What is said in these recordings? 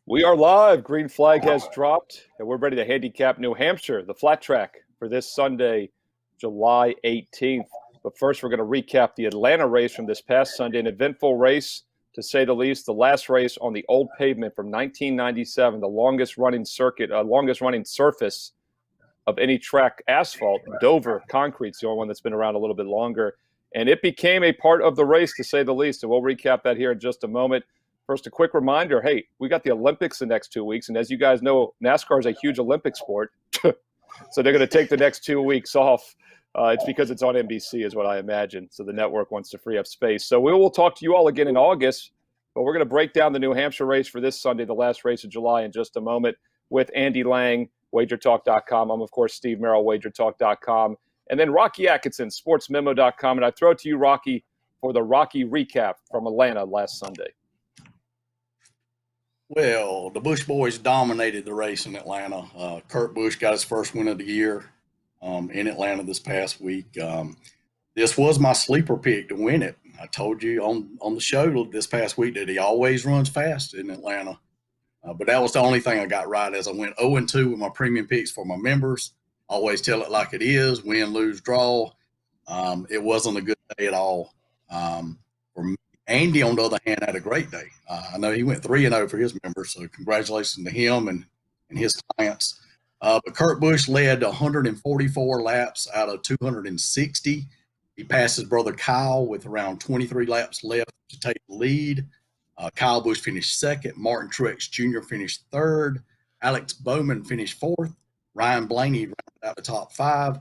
We are live. Green flag has dropped, and we're ready to handicap New Hampshire, the flat track, for this Sunday, July 18th. But first, we're going to recap the Atlanta race from this past Sunday, an eventful race, to say the least. The last race on the old pavement from 1997, the longest-running surface of any track, asphalt. Dover concrete's the only one that's been around a little bit longer. And it became a part of the race, to say the least. And we'll recap that here in just a moment. First, a quick reminder, hey, we got the Olympics the next 2 weeks. And as you guys know, NASCAR is a huge Olympic sport. So they're going to take the next 2 weeks off. It's because it's on NBC is what I imagine. So the network wants to free up space. So we will talk to you all again in August. But we're going to break down the New Hampshire race for this Sunday, the last race of July, in just a moment with Andy Lang, WagerTalk.com. I'm, of course, Steve Merril, WagerTalk.com. And then Rocky Atkinson, SportsMemo.com. And I throw it to you, Rocky, for the Rocky recap from Atlanta last Sunday. Well, the Busch boys dominated the race in Atlanta. Kurt Busch got his first win of the year in Atlanta this past week. This was my sleeper pick to win it. I told you on the show this past week that he always runs fast in Atlanta. But that was the only thing I got right, as I went 0-2 with my premium picks for my members. Always tell it like it is, win, lose, draw. It wasn't a good day at all for me. Andy, on the other hand, had a great day. I know he went 3-0 for his members, so congratulations to him and his clients. But Kurt Busch led 144 laps out of 260. He passed his brother Kyle with around 23 laps left to take the lead. Kyle Busch finished second. Martin Truex Jr. finished third. Alex Bowman finished fourth. Ryan Blaney rounded out the top five.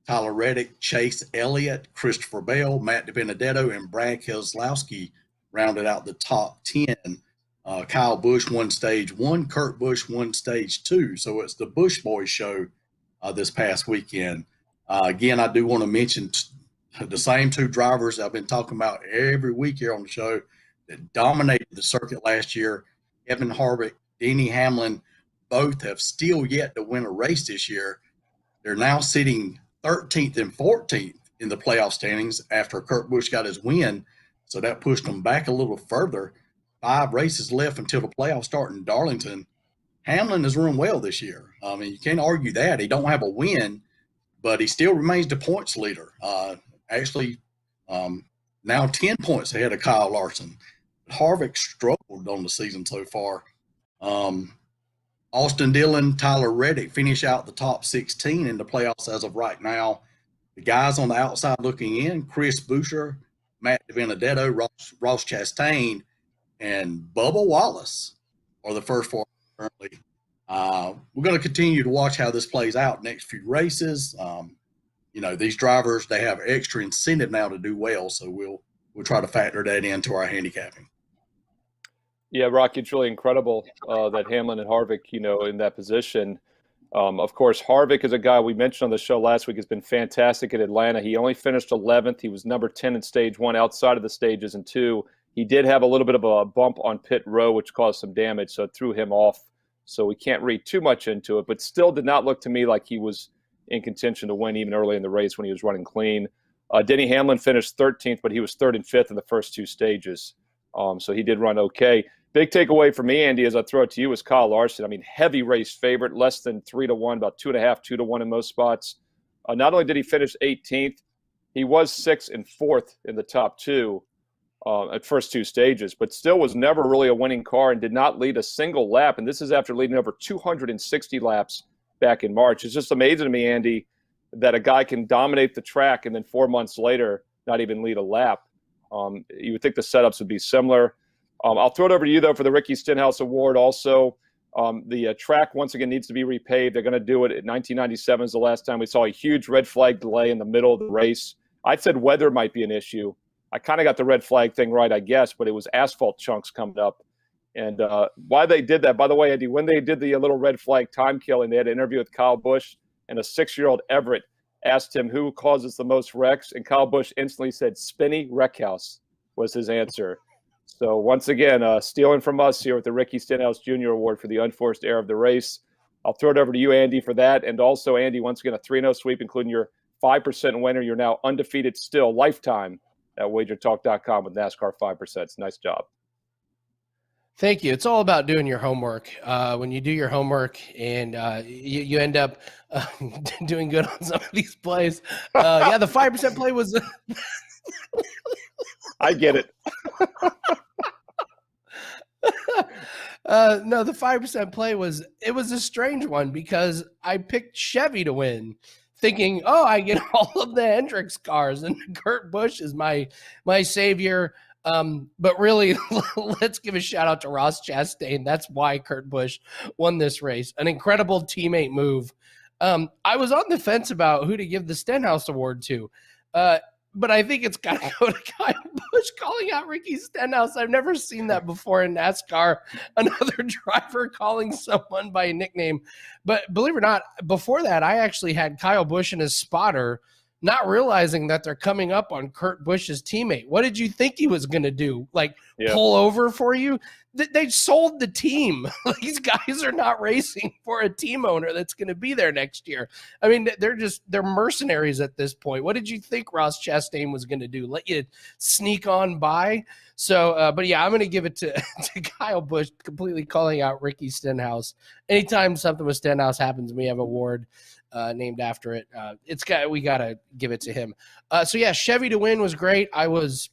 Tyler Reddick, Chase Elliott, Christopher Bell, Matt DiBenedetto, and Brad Keselowski rounded out the top 10. Kyle Busch won stage one. Kurt Busch won stage two. So it's the Busch Boys show this past weekend. Again, I do want to mention the same two drivers I've been talking about every week here on the show that dominated the circuit last year. Kevin Harvick, Denny Hamlin, both have still yet to win a race this year. They're now sitting 13th and 14th in the playoff standings after Kurt Busch got his win. So that pushed them back a little further. 5 races left until the playoffs start in Darlington. Hamlin has run well this year. I mean, you can't argue that. He don't have a win, but he still remains the points leader. Now 10 points ahead of Kyle Larson. Harvick struggled on the season so far. Austin Dillon, Tyler Reddick finish out the top 16 in the playoffs as of right now. The guys on the outside looking in, Chris Buescher, Matt DiBenedetto, Ross Chastain, and Bubba Wallace are the first 4 currently. We're going to continue to watch how this plays out next few races. These drivers, they have extra incentive now to do well, so we'll try to factor that into our handicapping. Yeah, Rocky, it's really incredible that Hamlin and Harvick, in that position. Of course, Harvick is a guy we mentioned on the show last week, has been fantastic at Atlanta. He only finished 11th. He was number 10 in stage one outside of the stages in two. He did have a little bit of a bump on pit row, which caused some damage, so it threw him off. So we can't read too much into it, but still did not look to me like he was in contention to win even early in the race when he was running clean. Denny Hamlin finished 13th, but he was 3rd and 5th in the first 2 stages. So he did run okay. Big takeaway for me, Andy, as I throw it to you, is Kyle Larson. I mean, heavy race favorite, less than 3-1, about 2.5, 2-1 in most spots. Not only did he finish 18th, he was 6th and 4th in the top 2 at first 2 stages, but still was never really a winning car and did not lead a single lap. And this is after leading over 260 laps back in March. It's just amazing to me, Andy, that a guy can dominate the track and then 4 months later not even lead a lap. You would think the setups would be similar. I'll throw it over to you, though, for the Ricky Stenhouse Award. Also, the track, once again, needs to be repaved. They're going to do it. 1997 is the last time we saw a huge red flag delay in the middle of the race. I said weather might be an issue. I kind of got the red flag thing right, I guess, but it was asphalt chunks coming up. And why they did that, by the way, Andy, when they did the little red flag time killing, they had an interview with Kyle Busch, and a 6-year-old Everett asked him who causes the most wrecks, and Kyle Busch instantly said, Spinney Wreck House was his answer. So once again, stealing from us here with the Ricky Stenhouse Jr. Award for the unforced error of the race. I'll throw it over to you, Andy, for that. And also, Andy, once again, a 3-0 sweep, including your 5% winner. You're now undefeated still, lifetime, at WagerTalk.com with NASCAR 5%. Nice job. Thank you. It's all about doing your homework. When you do your homework and you end up doing good on some of these plays. Yeah, the 5% play was. I get it. No, the 5% play was a strange one because I picked Chevy to win, thinking, oh, I get all of the Hendricks cars and Kurt Busch is my savior. But really, let's give a shout out to Ross Chastain. That's why Kurt Busch won this race. An incredible teammate move. I was on the fence about who to give the Stenhouse Award to. But I think it's got to go to Kyle Busch calling out Ricky Stenhouse. I've never seen that before in NASCAR. Another driver calling someone by a nickname. But believe it or not, before that, I actually had Kyle Busch and his spotter, not realizing that they're coming up on Kurt Busch's teammate. What did you think he was going to do? Like pull over for you? They sold the team. These guys are not racing for a team owner that's going to be there next year. I mean, they're mercenaries at this point. What did you think Ross Chastain was going to do? Let you sneak on by? So, but yeah, I'm going to give it to Kyle Busch, completely calling out Ricky Stenhouse. Anytime something with Stenhouse happens, we have an award named after it. We got to give it to him. So yeah, Chevy to win was great. I was,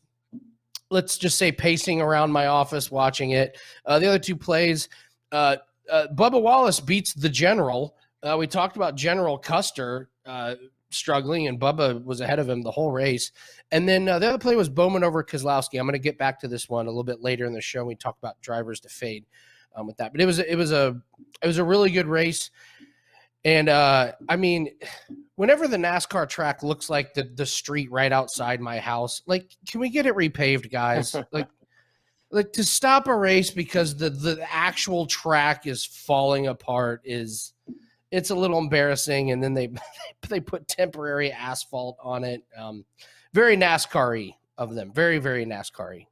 let's just say, pacing around my office watching it. The other two plays, Bubba Wallace beats the General. We talked about General Custer struggling, and Bubba was ahead of him the whole race. And then the other play was Bowman over Keselowski. I'm going to get back to this one a little bit later in the show. We talk about drivers to fade with that, but it was a really good race. And I mean, whenever the NASCAR track looks like the street right outside my house, like, can we get it repaved, guys? like to stop a race because the actual track is falling apart it's a little embarrassing. And then they put temporary asphalt on it. Very NASCAR-y of them. Very, very NASCAR-y.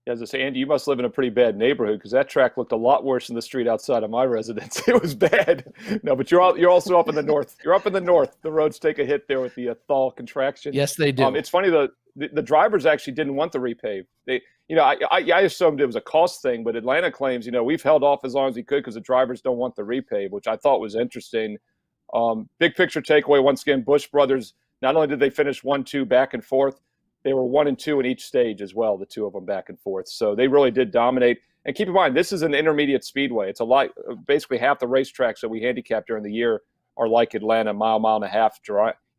As I say, Andy, you must live in a pretty bad neighborhood because that track looked a lot worse than the street outside of my residence. It was bad. No, but you're also up in the north. You're up in the north. The roads take a hit there with the thaw contraction. Yes, they do. It's funny, the drivers actually didn't want the repave. I assumed it was a cost thing, but Atlanta claims, we've held off as long as we could because the drivers don't want the repave, which I thought was interesting. Big picture takeaway, once again, Busch brothers, not only did they finish 1-2 back and forth, they were 1 and 2 in each stage as well, the two of them back and forth. So they really did dominate. And keep in mind, this is an intermediate speedway. It's basically half the racetracks that we handicap during the year are like Atlanta, mile and a half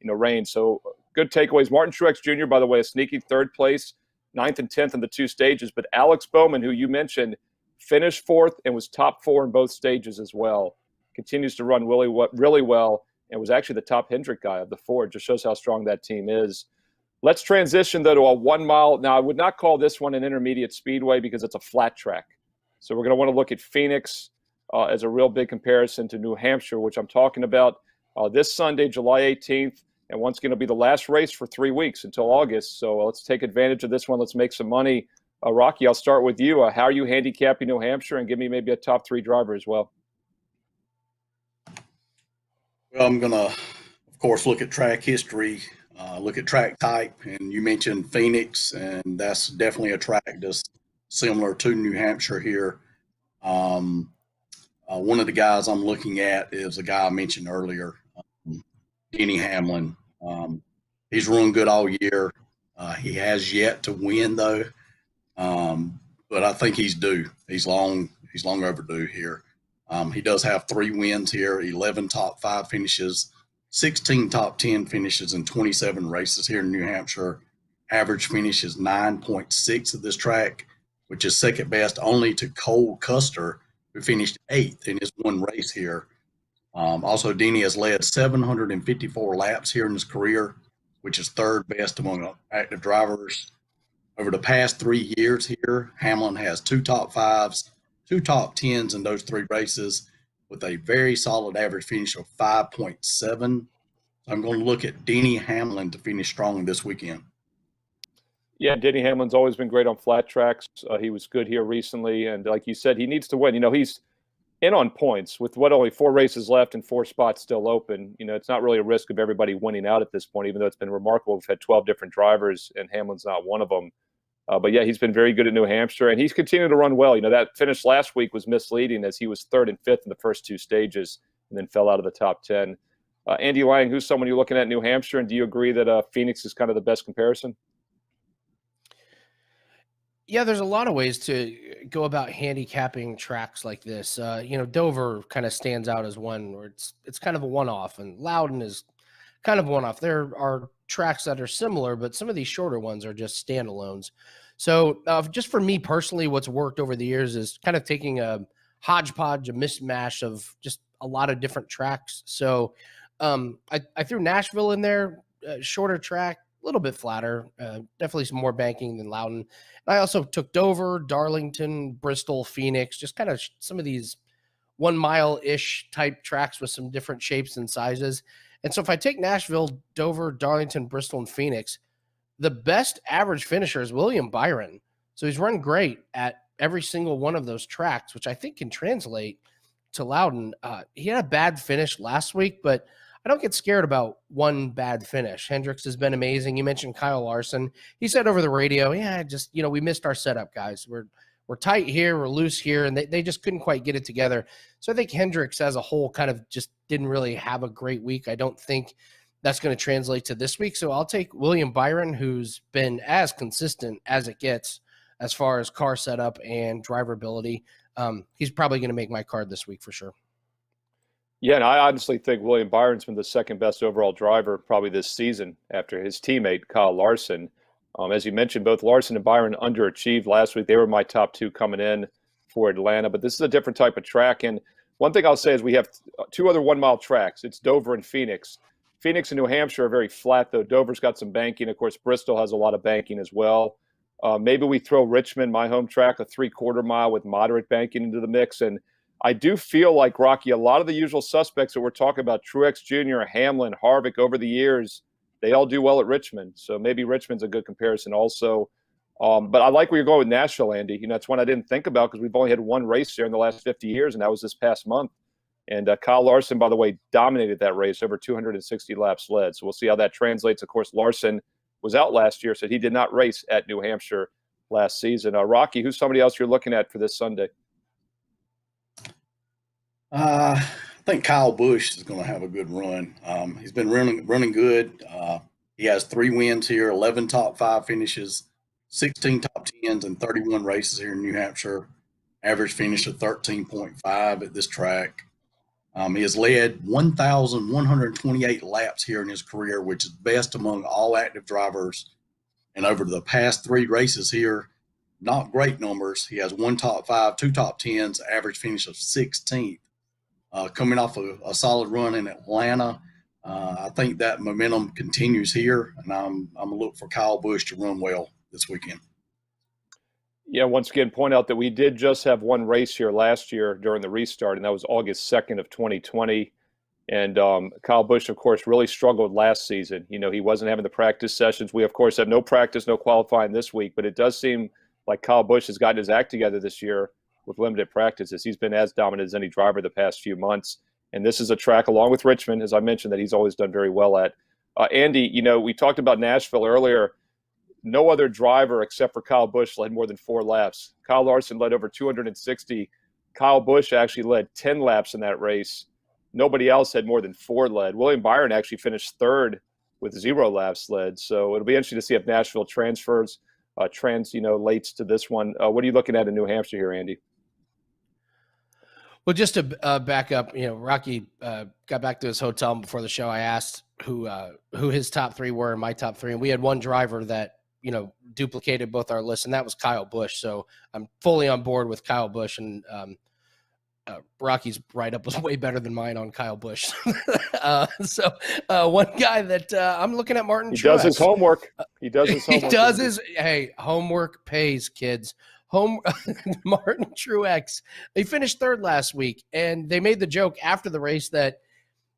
range. So good takeaways. Martin Truex Jr., by the way, a sneaky third place, 9th and 10th in the two stages. But Alex Bowman, who you mentioned, finished 4th and was top 4 in both stages as well. Continues to run really well and was actually the top Hendrick guy of the 4. Just shows how strong that team is. Let's transition, though, to a 1 mile. Now, I would not call this one an intermediate speedway because it's a flat track. So we're going to want to look at Phoenix as a real big comparison to New Hampshire, which I'm talking about this Sunday, July 18th. And once going to be the last race for 3 weeks until August. So let's take advantage of this one. Let's make some money. Rocky, I'll start with you. How are you handicapping New Hampshire? And give me maybe a top 3 driver as well. Well, I'm going to, of course, look at track history. Look at track type, and you mentioned Phoenix, and that's definitely a track just similar to New Hampshire here. One of the guys I'm looking at is a guy I mentioned earlier, Denny Hamlin. He's run good all year. He has yet to win, though, but I think he's due. He's long overdue here. He does have 3 wins here, 11 top 5 finishes, 16 top 10 finishes in 27 races here in New Hampshire. Average finish is 9.6 at this track, which is second best only to Cole Custer, who finished 8th in his one race here. Also, Denny has led 754 laps here in his career, which is third best among active drivers. Over the past 3 years here, Hamlin has 2 top 5s, 2 top 10s in those 3 races, with a very solid average finish of 5.7. I'm going to look at Denny Hamlin to finish strong this weekend. Yeah, Denny Hamlin's always been great on flat tracks. He was good here recently, and like you said, he needs to win. and on points with what only 4 races left and 4 spots still open. It's not really a risk of everybody winning out at this point, even though it's been remarkable. We've had 12 different drivers and Hamlin's not one of them. But yeah, he's been very good at New Hampshire and he's continued to run well. That finish last week was misleading as he was 3rd and 5th in the first 2 stages and then fell out of the top 10. Andy Lang, who's someone you're looking at in New Hampshire, and do you agree that Phoenix is kind of the best comparison? Yeah, there's a lot of ways to go about handicapping tracks like this. Dover kind of stands out as one where it's kind of a one-off, and Loudon is kind of a one-off. There are tracks that are similar, but some of these shorter ones are just standalones. So just for me personally, what's worked over the years is kind of taking a hodgepodge, a mismatch of just a lot of different tracks. So I threw Nashville in there, shorter track, a little bit flatter, definitely some more banking than Loudon. And I also took Dover, Darlington, Bristol, Phoenix, just kind of some of these 1 mile-ish type tracks with some different shapes and sizes. And so if I take Nashville, Dover, Darlington, Bristol, and Phoenix, the best average finisher is William Byron. So he's run great at every single one of those tracks, which I think can translate to Loudon. He had a bad finish last week, but I don't get scared about one bad finish. Hendricks has been amazing. You mentioned Kyle Larson. He said over the radio, we missed our setup, guys. We're tight here, we're loose here, and they just couldn't quite get it together. So I think Hendricks as a whole kind of just didn't really have a great week. I don't think that's going to translate to this week. So I'll take William Byron, who's been as consistent as it gets as far as car setup and drivability. He's probably going to make my card this week for sure. Yeah, and I honestly think William Byron's been the 2nd best overall driver probably this season after his teammate, Kyle Larson. As you mentioned, both Larson and Byron underachieved last week. They were my top 2 coming in for Atlanta, but this is a different type of track. And one thing I'll say is we have 2 other 1 mile tracks. It's Dover and Phoenix. Phoenix and New Hampshire are very flat, though. Dover's got some banking. Of course, Bristol has a lot of banking as well. Maybe we throw Richmond, my home track, a 3/4 mile with moderate banking into the mix. And I do feel like, Rocky, a lot of the usual suspects that we're talking about, Truex Jr., Hamlin, Harvick, over the years, they all do well at Richmond. So maybe Richmond's a good comparison also. But I like where you're going with Nashville, Andy. That's one I didn't think about because we've only had 1 race here in the last 50 years, and that was this past month. And Kyle Larson, by the way, dominated that race, over 260 laps led. So we'll see how that translates. Of course, Larson was out last year, so he did not race at New Hampshire last season. Rocky, who's somebody else you're looking at for this Sunday? I think Kyle Busch is going to have a good run. He's been running good. He has 3 wins here, 11 top 5 finishes, 16 top 10s, and 31 races here in New Hampshire. Average finish of 13.5 at this track. He has led 1,128 laps here in his career, which is best among all active drivers. And over the past 3 races here, not great numbers. He has 1 top 5, 2 top 10s, average finish of 16th. Coming off a solid run in Atlanta, I think that momentum continues here, and I'm going to look for Kyle Busch to run well this weekend. Yeah, once again, point out that we did just have 1 race here last year during the restart, and that was August 2nd of 2020. And Kyle Busch, of course, really struggled last season. He wasn't having the practice sessions. We, of course, have no practice, no qualifying this week, but it does seem like Kyle Busch has gotten his act together this year with limited practices. He's been as dominant as any driver the past few months. And this is a track, along with Richmond, as I mentioned, that he's always done very well at. Andy, we talked about Nashville earlier. No other driver except for Kyle Busch led more than 4 laps. Kyle Larson led over 260. Kyle Busch actually led 10 laps in that race. Nobody else had more than 4 led. William Byron actually finished 3rd with 0 laps led. So it'll be interesting to see if Nashville translates to this one. What are you looking at in New Hampshire here, Andy? Well, just to back up, Rocky got back to his hotel before the show. I asked who his top 3 were and my top 3, and we had one driver that duplicated both our lists, and that was Kyle Busch. So I'm fully on board with Kyle Busch, and Rocky's write-up was way better than mine on Kyle Busch. So one guy that I'm looking at, Martin Truex. He does his homework. He does his homework pays, kids. Martin Truex, he finished 3rd last week, and they made the joke after the race that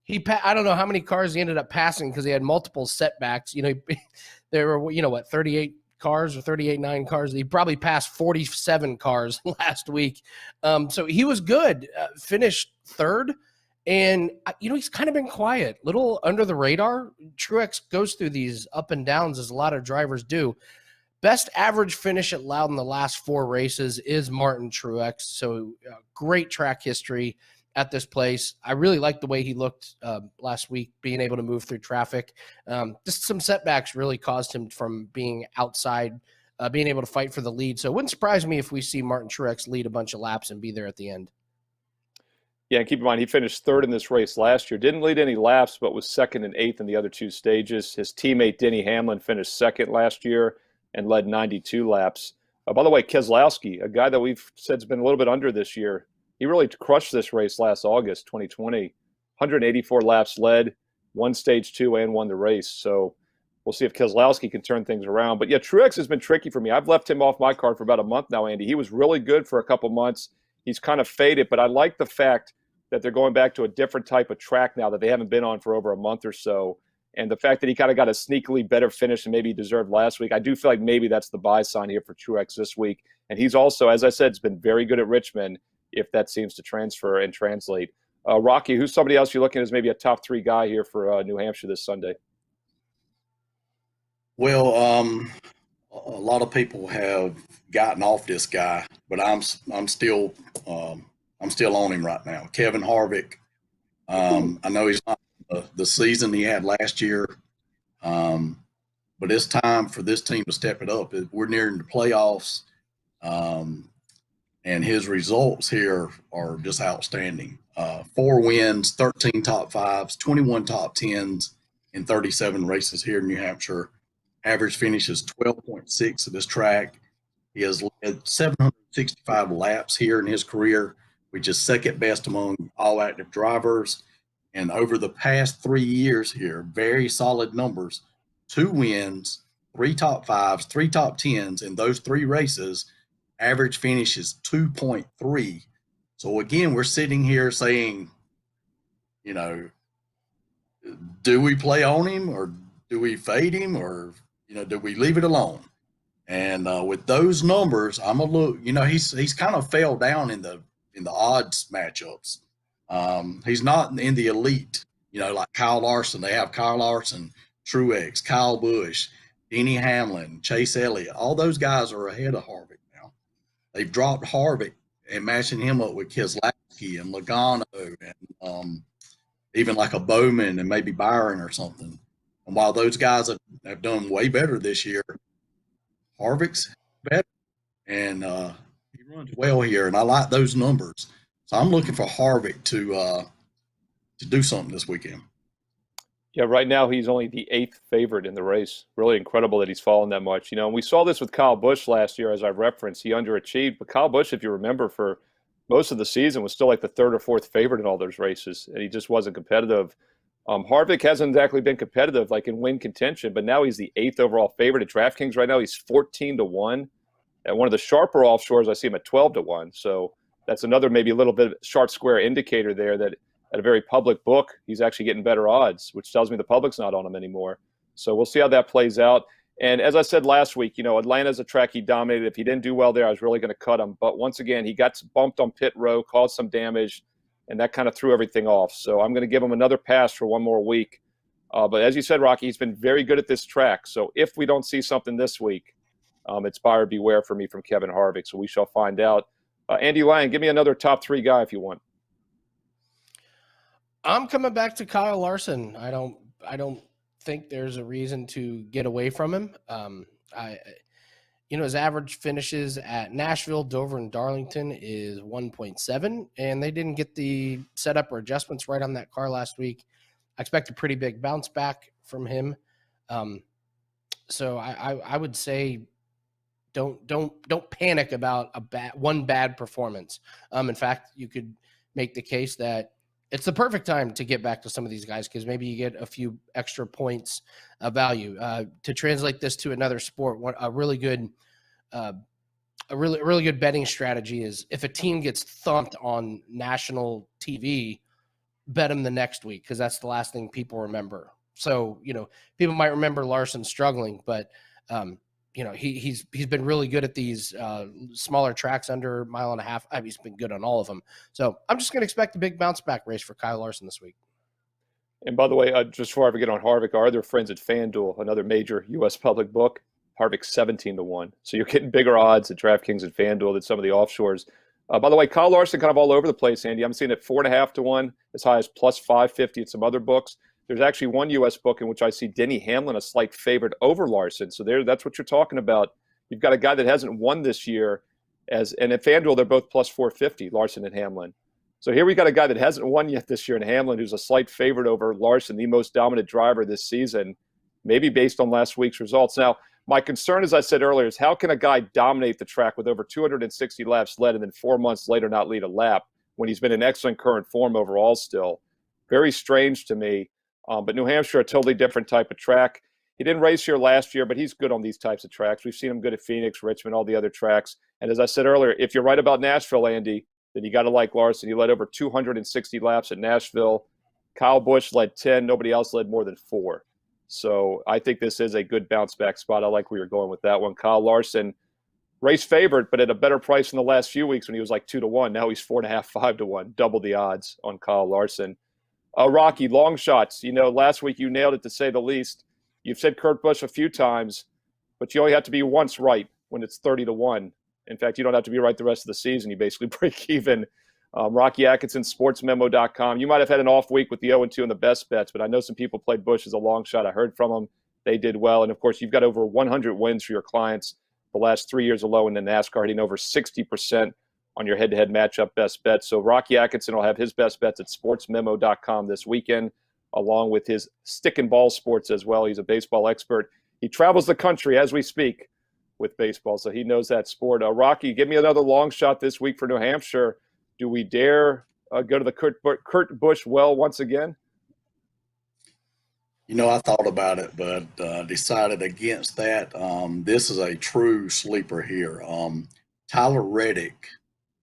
I don't know how many cars he ended up passing because he had multiple setbacks. There were 38 cars or 38.9 cars. He probably passed 47 cars last week. So he was good, finished third. And, he's kind of been quiet, little under the radar. Truex goes through these up and downs as a lot of drivers do. Best average finish at Loudon the last 4 races is Martin Truex. So great track history at this place. I really liked the way he looked last week, being able to move through traffic. Just some setbacks really caused him from being outside, being able to fight for the lead. So it wouldn't surprise me if we see Martin Truex lead a bunch of laps and be there at the end. Yeah, and keep in mind, he finished third in this race last year. Didn't lead any laps, but was second and eighth in the other 2 stages. His teammate, Denny Hamlin, finished second last year and led 92 laps. By the way, Keselowski, a guy that we've said has been a little bit under this year, he really crushed this race last August, 2020. 184 laps led, won stage 2 and won the race. So we'll see if Keselowski can turn things around. But yeah, Truex has been tricky for me. I've left him off my card for about a month now, Andy. He was really good for a couple months. He's kind of faded, but I like the fact that they're going back to a different type of track now that they haven't been on for over a month or so. And the fact that he kind of got a sneakily better finish than maybe he deserved last week, I do feel like maybe that's the buy sign here for Truex this week. And he's also, as I said, has been very good at Richmond if that seems to transfer and translate. Rocky, who's somebody else you're looking at as maybe a top 3 guy here for New Hampshire this Sunday? Well, a lot of people have gotten off this guy, but I'm still on him right now. Kevin Harvick. I know he's not the season he had last year, but it's time for this team to step it up. We're nearing the playoffs, and his results here are just outstanding. 4 wins, 13 top 5s, 21 top 10s in 37 races here in New Hampshire. Average finish is 12.6 at this track. He has led 765 laps here in his career, which is second best among all active drivers. And over the past 3 years here, very solid numbers, 2 wins, 3 top 5s, 3 top 10s in those 3 races. Average finish is 2.3. So again, we're sitting here saying, do we play on him or do we fade him or, do we leave it alone? And with those numbers, I'm a little, he's kind of fell down in the odds matchups. He's not in the elite, like Kyle Larson. They have Kyle Larson, Truex, Kyle Busch, Denny Hamlin, Chase Elliott. All those guys are ahead of Harvick now. They've dropped Harvick and matching him up with Keselowski and Logano and even like a Bowman and maybe Byron or something. And while those guys have done way better this year, Harvick's better. And he runs well here, and I like those numbers. So I'm looking for Harvick to do something this weekend. Yeah, right now he's only the 8th favorite in the race. Really incredible that he's fallen that much. And we saw this with Kyle Busch last year, as I referenced. He underachieved. But Kyle Busch, if you remember, for most of the season was still like the 3rd or 4th favorite in all those races, and he just wasn't competitive. Harvick hasn't exactly been competitive, like in win contention, but now he's the 8th overall favorite at DraftKings right now. He's 14-1. At one of the sharper offshores, I see him at 12-1. So that's another maybe a little bit of sharp square indicator there that at a very public book, he's actually getting better odds, which tells me the public's not on him anymore. So we'll see how that plays out. And as I said last week, Atlanta's a track he dominated. If he didn't do well there, I was really going to cut him. But once again, he got bumped on pit row, caused some damage, and that kind of threw everything off. So I'm going to give him another pass for one more week. But as you said, Rocky, he's been very good at this track. So if we don't see something this week, it's buyer beware for me from Kevin Harvick. So we shall find out. Andy Lyon, give me another top 3 guy if you want. I'm coming back to Kyle Larson. I don't think there's a reason to get away from him. His average finishes at Nashville, Dover, and Darlington is 1.7, and they didn't get the setup or adjustments right on that car last week. I expect a pretty big bounce back from him. So I would say don't panic about one bad performance. In fact, you could make the case that it's the perfect time to get back to some of these guys because maybe you get a few extra points of value. To translate this to another sport, a really good betting strategy is if a team gets thumped on national TV, bet them the next week because that's the last thing people remember. So people might remember Larson struggling, but you know, he's been really good at these smaller tracks under 1.5 miles. I mean, he's been good on all of them. So I'm just going to expect a big bounce back race for Kyle Larson this week. And by the way, just before I forget on Harvick, our other friends at FanDuel, another major U.S. public book, Harvick 17-1. So you're getting bigger odds at DraftKings and FanDuel than some of the offshores. By the way, Kyle Larson kind of all over the place, Andy. I'm seeing it 4.5-1, as high as plus 550 at some other books. There's actually one U.S. book in which I see Denny Hamlin a slight favorite over Larson. So that's what you're talking about. You've got a guy that hasn't won this year, and at FanDuel they're both plus 450, Larson and Hamlin. So here we got a guy that hasn't won yet this year in Hamlin, who's a slight favorite over Larson, the most dominant driver this season, maybe based on last week's results. Now, my concern, as I said earlier, is how can a guy dominate the track with over 260 laps led and then 4 months later not lead a lap when he's been in excellent current form overall still? Very strange to me. But New Hampshire, a totally different type of track. He didn't race here last year, but he's good on these types of tracks. We've seen him good at Phoenix, Richmond, all the other tracks. And as I said earlier, if you're right about Nashville, Andy, then you got to like Larson. He led over 260 laps at Nashville. Kyle Busch led 10. Nobody else led more than 4. So I think this is a good bounce back spot. I like where you're going with that one. Kyle Larson, race favorite, but at a better price in the last few weeks when he was like 2-1. Now he's 4.5, 5-1. Double the odds on Kyle Larson. Rocky, long shots. You know, last week you nailed it to say the least. You've said Kurt Busch a few times, but you only have to be once right when it's 30-1. In fact, you don't have to be right the rest of the season. You basically break even. Rocky Atkinson, sportsmemo.com. You might have had an off week with the 0-2 and the best bets, but I know some people played Busch as a long shot. I heard from them. They did well. And, of course, you've got over 100 wins for your clients the last 3 years alone in the NASCAR, hitting over 60% on your head-to-head matchup best bets. So Rocky Atkinson will have his best bets at sportsmemo.com this weekend, along with his stick and ball sports as well. He's a baseball expert. He travels the country as we speak with baseball, so he knows that sport. Rocky, give me another long shot this week for New Hampshire. Do we dare go to the Kurt Busch well once again? You know, I thought about it, but decided against that. This is a true sleeper here. Tyler Reddick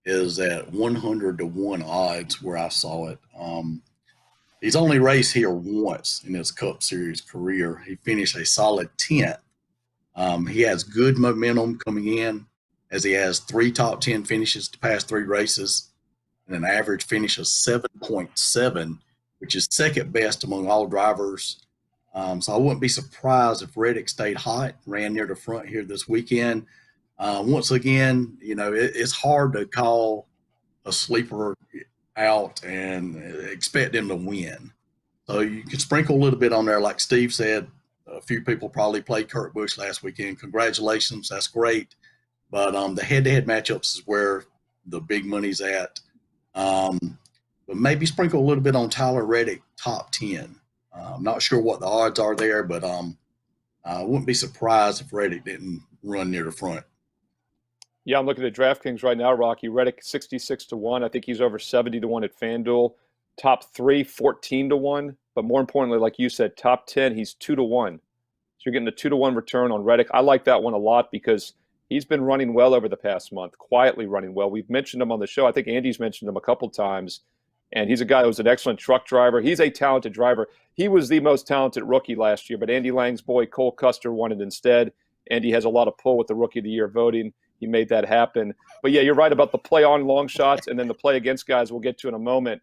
is at 100-1 odds where I saw it. He's only raced here once in his Cup Series career. He finished a solid 10th. He has good momentum coming in, as he has 3 top 10 finishes the past 3 races and an average finish of 7.7, which is second best among all drivers. So I wouldn't be surprised if Reddick stayed hot, ran near the front here this weekend. Once again, you know, it's hard to call a sleeper out and expect them to win. So you can sprinkle a little bit on there. Like Steve said, a few people probably played Kurt Busch last weekend. Congratulations. That's great. But the head-to-head matchups is where the big money's at. But maybe sprinkle a little bit on Tyler Reddick, top 10. I'm not sure what the odds are there, but I wouldn't be surprised if Reddick didn't run near the front. Yeah, I'm looking at DraftKings right now, Rocky. Reddick 66-1. I think he's over 70-1 at FanDuel. Top 3, 14-1. But more importantly, like you said, top 10, he's 2-1. So you're getting a 2-1 return on Reddick. I like that one a lot because he's been running well over the past month, quietly running well. We've mentioned him on the show. I think Andy's mentioned him a couple times. And he's a guy who was an excellent truck driver. He's a talented driver. He was the most talented rookie last year, but Andy Lang's boy, Cole Custer, won it instead. Andy has a lot of pull with the Rookie of the Year voting. He made that happen. But, yeah, you're right about the play on long shots and then the play against guys we'll get to in a moment.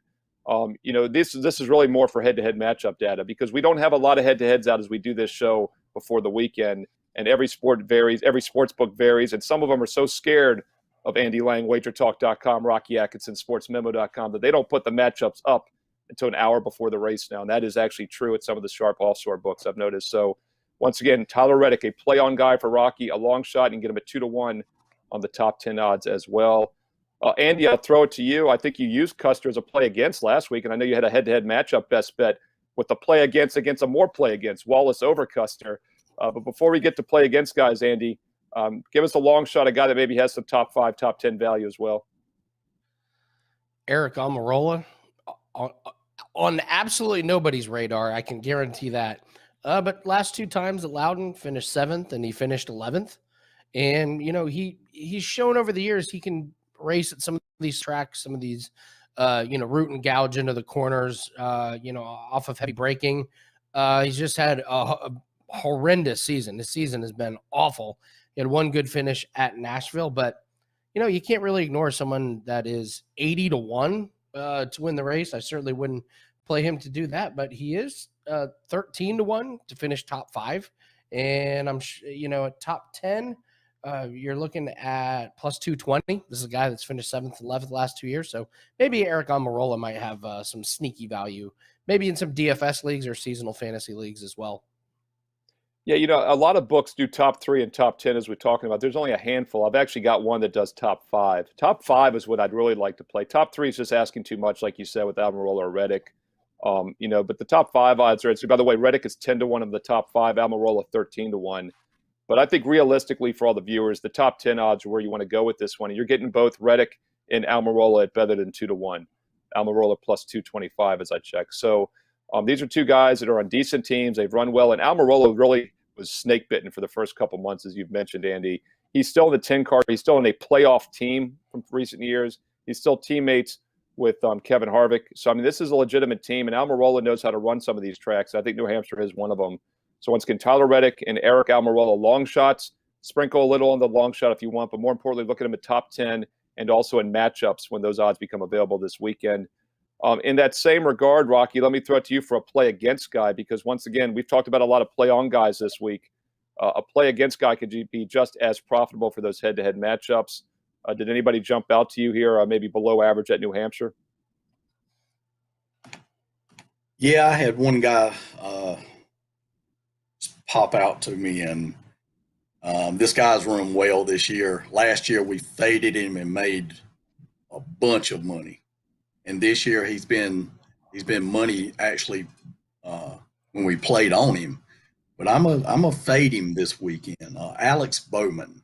You know, this is really more for head-to-head matchup data because we don't have a lot of head-to-heads out as we do this show before the weekend. And every sport varies. Every sports book varies. And some of them are so scared of Andy Lang, WagerTalk.com, Rocky Atkinson, SportsMemo.com, that they don't put the matchups up until an hour before the race now. And that is actually true at some of the sharp offshore books I've noticed. So, once again, Tyler Reddick, a play-on guy for Rocky, a long shot, and get him at 2-1 on the top 10 odds as well. Andy, I'll throw it to you. I think you used Custer as a play against last week, and I know you had a head-to-head matchup best bet with the play against a more play against, Wallace over Custer. But before we get to play against guys, Andy, give us a long shot, a guy that maybe has some top 5, top 10 value as well. Eric Almirola, on absolutely nobody's radar, I can guarantee that. But last 2 times at Loudon finished 7th and he finished 11th. And, you know, he's shown over the years he can race at some of these tracks, some of these, root and gouge into the corners, off of heavy braking. He's just had a horrendous season. This season has been awful. He had one good finish at Nashville, but you can't really ignore someone that is 80-1 to win the race. I certainly wouldn't play him to do that, but he is 13-1 to finish top 5. And I'm at top 10, you're looking at plus 220. This is a guy that's finished 7th and 11th the last 2 years. So maybe Eric Almirola might have some sneaky value, maybe in some DFS leagues or seasonal fantasy leagues as well. Yeah, a lot of books do top 3 and top 10 as we're talking about. There's only a handful. I've actually got one that does top 5. Top 5 is what I'd really like to play. Top 3 is just asking too much, like you said, with Almirola or Reddick. But the top 5 odds are, by the way, Reddick is 10-1 of the top 5, Almirola 13-1. But I think realistically for all the viewers, the top 10 odds are where you want to go with this one. And you're getting both Reddick and Almirola at better than 2-1. Almirola plus 225 as I check. So these are two guys that are on decent teams. They've run well. And Almirola really was snake bitten for the first couple months, as you've mentioned, Andy. He's still in the 10 car. He's still in a playoff team from recent years. He's still teammates with Kevin Harvick. So, this is a legitimate team, and Almirola knows how to run some of these tracks. I think New Hampshire is one of them. So once again, Tyler Reddick and Eric Almirola long shots. Sprinkle a little on the long shot if you want, but more importantly, look at him at top 10 and also in matchups when those odds become available this weekend. In that same regard, Rocky, let me throw it to you for a play against guy, because once again, we've talked about a lot of play on guys this week. A play against guy could be just as profitable for those head-to-head matchups. Did anybody jump out to you here, maybe below average at New Hampshire? Yeah, I had one guy pop out to me, and this guy's run well this year. Last year, we faded him and made a bunch of money. And this year he's been money actually when we played on him. But I'm a fade him this weekend. Alex Bowman,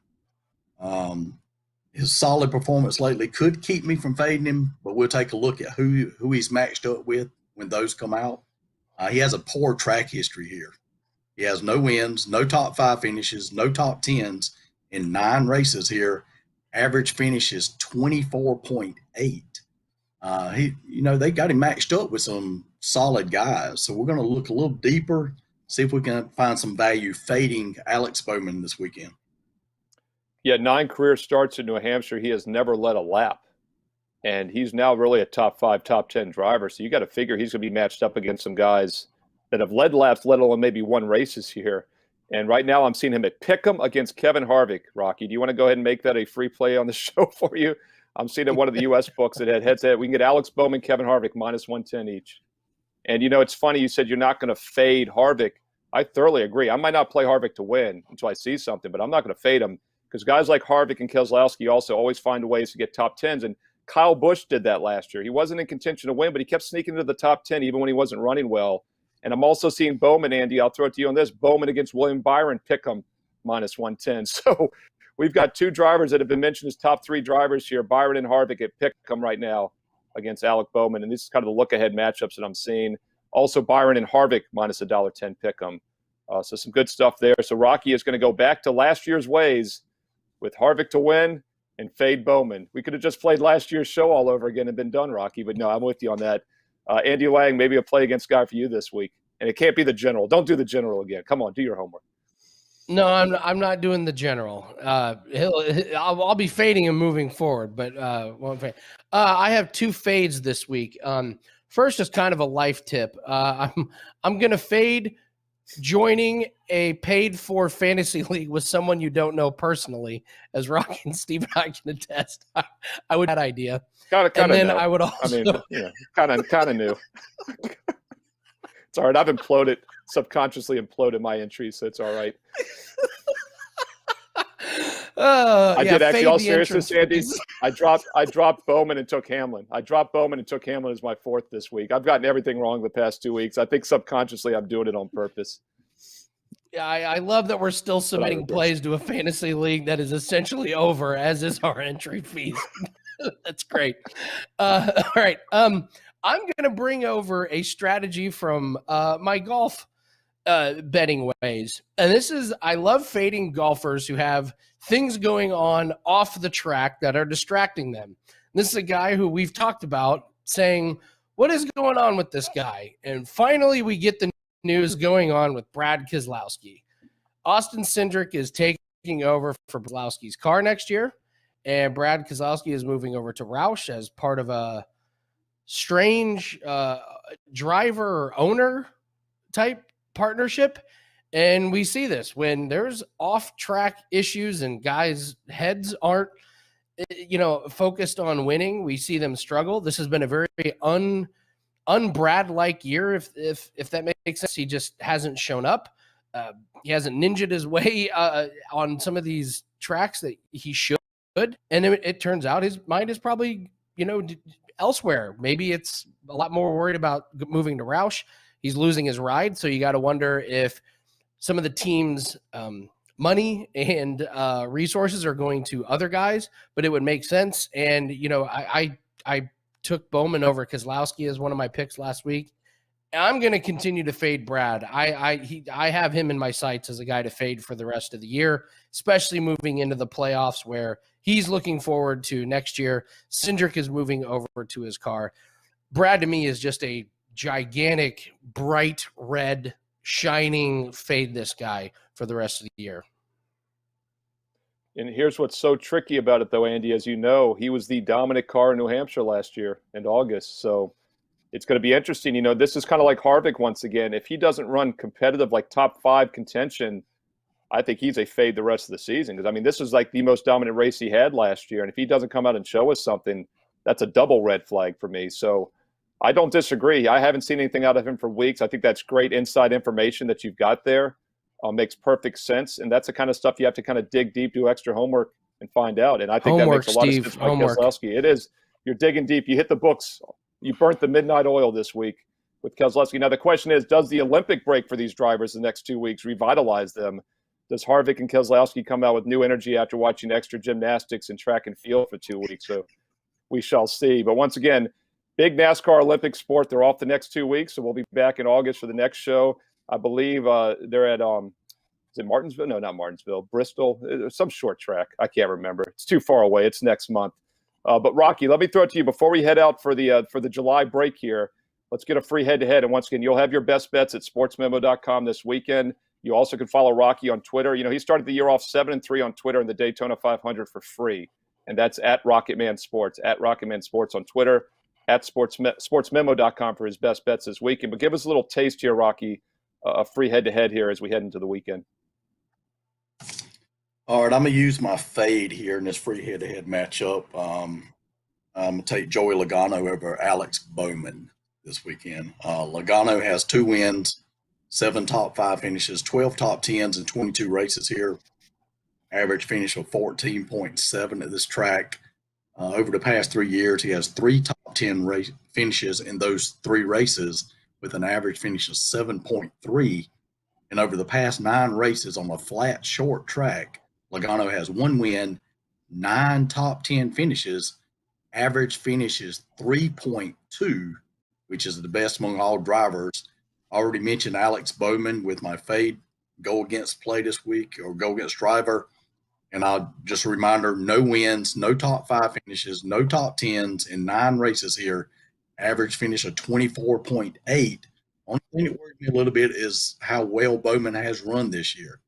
his solid performance lately could keep me from fading him, but we'll take a look at who he's matched up with when those come out. He has a poor track history here. He has no wins, no top 5 finishes, no top 10s in 9 races here. Average finish is 24.8. They got him matched up with some solid guys. So we're going to look a little deeper, see if we can find some value fading Alex Bowman this weekend. Yeah, 9 career starts in New Hampshire. He has never led a lap. And he's now really a top 5, top 10 driver. So you got to figure he's going to be matched up against some guys that have led laps, let alone maybe won races here. And right now I'm seeing him at Pick'em against Kevin Harvick. Rocky, do you want to go ahead and make that a free play on the show for you? I'm seeing in one of the U.S. books that had head-to-head. We can get Alex Bowman, Kevin Harvick, minus 110 each. And, it's funny. You said you're not going to fade Harvick. I thoroughly agree. I might not play Harvick to win until I see something, but I'm not going to fade him because guys like Harvick and Keselowski also always find ways to get top 10s. And Kyle Busch did that last year. He wasn't in contention to win, but he kept sneaking into the top 10 even when he wasn't running well. And I'm also seeing Bowman, Andy. I'll throw it to you on this. Bowman against William Byron, Pick'em, minus 110. So we've got 2 drivers that have been mentioned as top 3 drivers here, Byron and Harvick at Pick'em right now against Alec Bowman. And this is kind of the look-ahead matchups that I'm seeing. Also, Byron and Harvick minus $1.10 Pick'em. So some good stuff there. So Rocky is going to go back to last year's ways with Harvick to win and fade Bowman. We could have just played last year's show all over again and been done, Rocky. But no, I'm with you on that. Andy Lang, maybe a play against guy for you this week. And it can't be the general. Don't do the general again. Come on, do your homework. No, I'm not doing the general. I'll be fading him moving forward, but won't fade. I have 2 fades this week. First is kind of a life tip. I'm gonna fade joining a paid-for fantasy league with someone you don't know personally, as Rocky and Steve and I can attest. I would that idea. Kind of. Then I would also. Kind of new. It's all right. I've subconsciously imploded my entries, so it's all right. I did actually. All seriousness, Andy. I dropped Bowman and took Hamlin. I dropped Bowman and took Hamlin as my 4th this week. I've gotten everything wrong the past 2 weeks. I think subconsciously I'm doing it on purpose. Yeah, I love that we're still submitting plays to a fantasy league that is essentially over, as is our entry fees. That's great. All right. I'm going to bring over a strategy from my golf betting ways. And this is, I love fading golfers who have things going on off the track that are distracting them. This is a guy who we've talked about saying, what is going on with this guy? And finally we get the news going on with Brad Keselowski. Austin Cindric is taking over for Keselowski's car next year, and Brad Keselowski is moving over to Roush as part of a strange driver owner type partnership. And we see this when there's off-track issues and guys' heads aren't, focused on winning. We see them struggle. This has been a very un-Brad-like year, if that makes sense. He just hasn't shown up. He hasn't ninja'd his way on some of these tracks that he should. And it turns out his mind is probably, elsewhere. Maybe it's a lot more worried about moving to Roush. He's losing his ride. So you got to wonder if some of the team's money and resources are going to other guys, but it would make sense. And, I took Bowman over Keselowski as one of my picks last week. I'm going to continue to fade Brad. I have him in my sights as a guy to fade for the rest of the year, especially moving into the playoffs where he's looking forward to next year. Cindric is moving over to his car. Brad to me is just a gigantic, bright red, shining fade this guy for the rest of the year. And here's what's so tricky about it, though, Andy. As you know, he was the dominant car in New Hampshire last year in August. So it's going to be interesting. This is kind of like Harvick once again. If he doesn't run competitive, like top 5 contention, I think he's a fade the rest of the season. Because, this was like the most dominant race he had last year. And if he doesn't come out and show us something, that's a double red flag for me. So I don't disagree. I haven't seen anything out of him for weeks. I think that's great inside information that you've got there. Makes perfect sense. And that's the kind of stuff you have to kind of dig deep, do extra homework, and find out. And I think that makes a lot of sense by Keselowski. It is. You're digging deep. You hit the books. You burnt the midnight oil this week with Keselowski. Now, the question is, does the Olympic break for these drivers the next 2 weeks revitalize them? Does Harvick and Keselowski come out with new energy after watching extra gymnastics and track and field for 2 weeks? So we shall see. But once again, big NASCAR Olympic sport. They're off the next 2 weeks, so we'll be back in August for the next show. I believe they're at is it Martinsville? No, not Martinsville. Bristol. Some short track. I can't remember. It's too far away. It's next month. But Rocky, let me throw it to you before we head out for the July break here. Let's get a free head-to-head. And once again, you'll have your best bets at sportsmemo.com this weekend. You also can follow Rocky on Twitter. He started the year off 7-3 on Twitter in the Daytona 500 for free. And that's at Rocketman Sports, at Rocketman Sports on Twitter, at sportsmemo.com for his best bets this weekend. But give us a little taste here, Rocky, a free head-to-head here as we head into the weekend. All right, I'm going to use my fade here in this free head-to-head matchup. I'm going to take Joey Logano over Alex Bowman this weekend. Logano has 2 wins, 7 top 5 finishes, 12 top 10s, and 22 races here. Average finish of 14.7 at this track. Over the past 3 years, he has 3 top 10 finishes in those 3 races with an average finish of 7.3. And over the past 9 races on a flat, short track, Logano has 1 win, 9 top 10 finishes. Average finish is 3.2, which is the best among all drivers. I already mentioned Alex Bowman with my fade go against play this week, or go against driver. And I'll just a reminder, no wins, no top 5 finishes, no top 10s in 9 races here. Average finish of 24.8. Only thing that worries me a little bit is how well Bowman has run this year.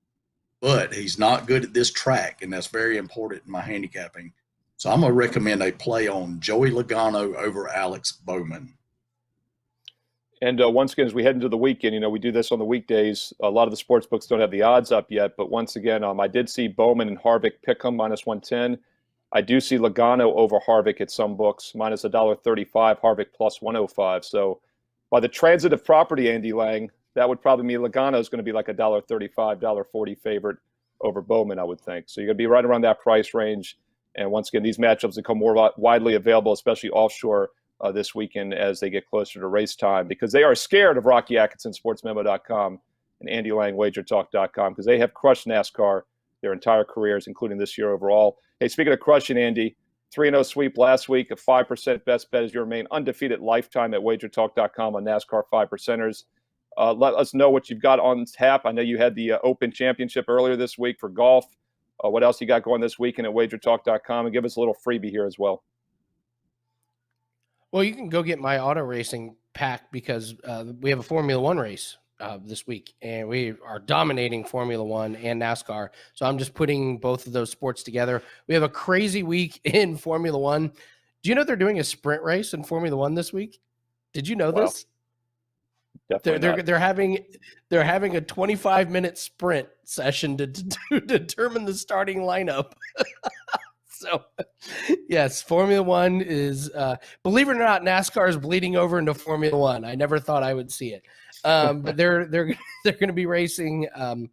But he's not good at this track, and that's very important in my handicapping. So I'm going to recommend a play on Joey Logano over Alex Bowman. And once again, as we head into the weekend, we do this on the weekdays. A lot of the sports books don't have the odds up yet. But once again, I did see Bowman and Harvick pick 'em -110. I do see Logano over Harvick at some books, -$1.35, Harvick +105. So by the transitive property, Andy Lang, that would probably mean Logano is going to be like $1.35, $1.40 favorite over Bowman, I would think. So you're going to be right around that price range. And once again, these matchups become more widely available, especially offshore this weekend as they get closer to race time, because they are scared of Rocky Atkinson, sportsmemo.com, and Andy Lang, WagerTalk.com, because they have crushed NASCAR their entire careers, including this year overall. Hey, speaking of crushing, Andy, 3-0 sweep last week, a 5% best bet as you remain undefeated lifetime at WagerTalk.com on NASCAR 5%ers. Let us know what you've got on tap. I know you had the Open Championship earlier this week for golf. What else you got going this weekend at WagerTalk.com? And give us a little freebie here as well. Well, you can go get my auto racing pack because we have a Formula One race this week, and we are dominating Formula One and NASCAR. So I'm just putting both of those sports together. We have a crazy week in Formula One. Do you know they're doing a sprint race in Formula One this week? Did you know this? They're having a 25-minute sprint session to determine the starting lineup. So, yes, Formula One is, believe it or not, NASCAR is bleeding over into Formula One. I never thought I would see it, but they're going to be racing on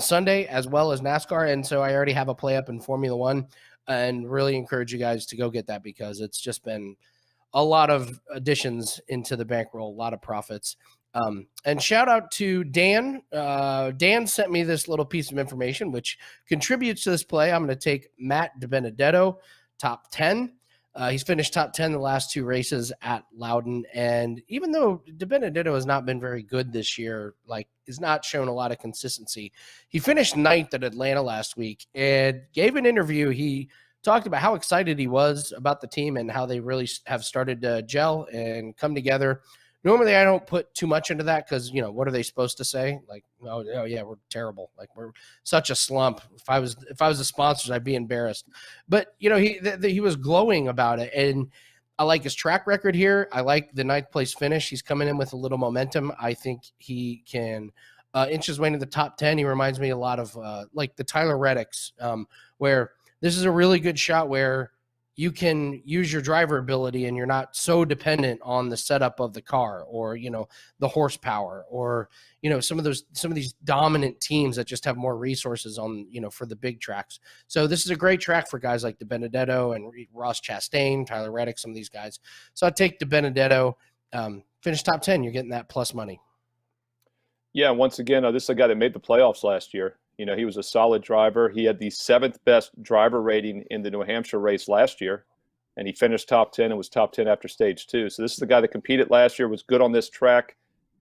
Sunday as well as NASCAR, and so I already have a play up in Formula One, and really encourage you guys to go get that because it's just been a lot of additions into the bankroll, a lot of profits. And shout out to Dan. Dan sent me this little piece of information, which contributes to this play. I'm going to take Matt DiBenedetto, top 10. He's finished top 10 the last 2 races at Loudon. And even though DiBenedetto has not been very good this year, like has not shown a lot of consistency, he finished 9th at Atlanta last week and gave an interview. He talked about how excited he was about the team and how they really have started to gel and come together. Normally, I don't put too much into that because, what are they supposed to say? Like, oh yeah, we're terrible. Like, we're such a slump. If I was the sponsors, I'd be embarrassed. But, he was glowing about it. And I like his track record here. I like the 9th place finish. He's coming in with a little momentum. I think he can inch his way into the top 10. He reminds me a lot of like the Tyler Reddicks, where this is a really good shot where you can use your driver ability and you're not so dependent on the setup of the car or, the horsepower or, some of these dominant teams that just have more resources on, for the big tracks. So this is a great track for guys like DiBenedetto and Ross Chastain, Tyler Reddick, some of these guys. So I'd take DiBenedetto, finish top 10. You're getting that plus money. Yeah. Once again, this is a guy that made the playoffs last year. He was a solid driver. He had the 7th best driver rating in the New Hampshire race last year, and he finished top 10 and was top 10 after stage 2. So this is the guy that competed last year, was good on this track,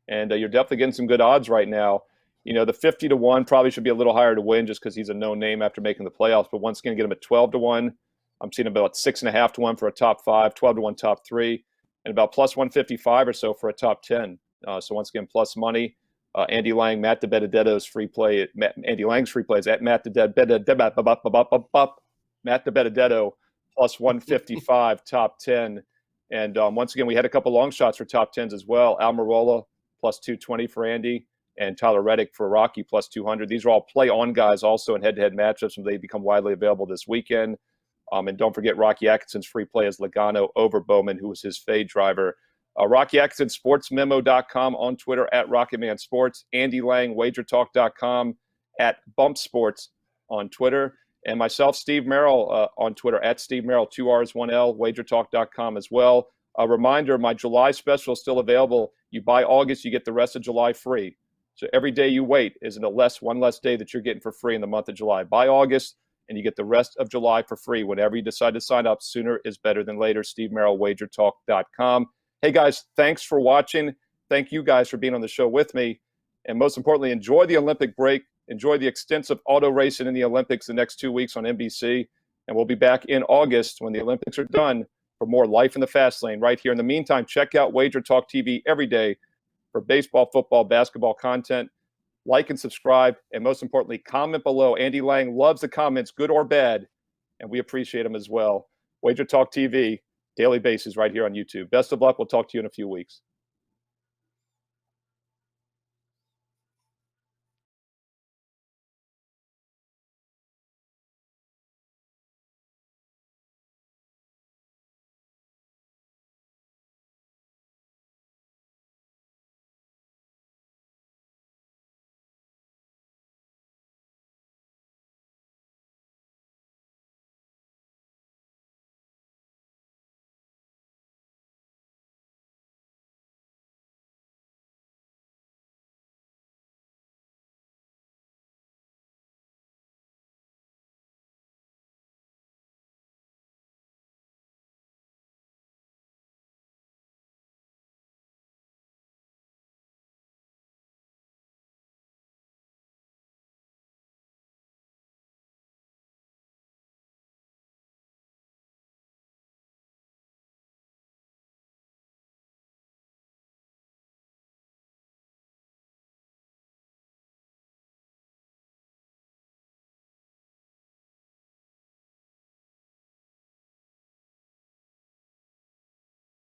and you're definitely getting some good odds right now. The 50-1 probably should be a little higher to win just because he's a known name after making the playoffs. But once again, get him at 12-1. I'm seeing about 6.5-1 for a top 5, 12-1 top 3, and about plus 155 or so for a top 10. So once again, plus money. Andy Lang, Matt DiBenedetto's free play. Andy Lang's free play is at Matt DiBenedetto plus 155 top 10. And once again, we had a couple long shots for top 10s as well. Almirola plus 220 for Andy and Tyler Reddick for Rocky plus 200. These are all play on guys also in head-to-head matchups, and they become widely available this weekend. And don't forget Rocky Atkinson's free play is Logano over Bowman, who was his fade driver. Rocky Atkinson, sportsmemo.com on Twitter at Rocketman Sports. Andy Lang, WagerTalk.com at Bump Sports on Twitter. And myself, Steve Merril, on Twitter at Steve Merril, 2 R's, 1 L, WagerTalk.com as well. A reminder, my July special is still available. You buy August, you get the rest of July free. So every day you wait is one less day that you're getting for free in the month of July. Buy August, and you get the rest of July for free. Whenever you decide to sign up, sooner is better than later. Steve Merril, WagerTalk.com. Hey, guys, thanks for watching. Thank you guys for being on the show with me. And most importantly, enjoy the Olympic break. Enjoy the extensive auto racing in the Olympics the next 2 weeks on NBC. And we'll be back in August when the Olympics are done for more Life in the Fast Lane right here. In the meantime, check out Wager Talk TV every day for baseball, football, basketball content. Like and subscribe. And most importantly, comment below. Andy Lang loves the comments, good or bad. And we appreciate them as well. Wager Talk TV. Daily basis right here on YouTube. Best of luck. We'll talk to you in a few weeks.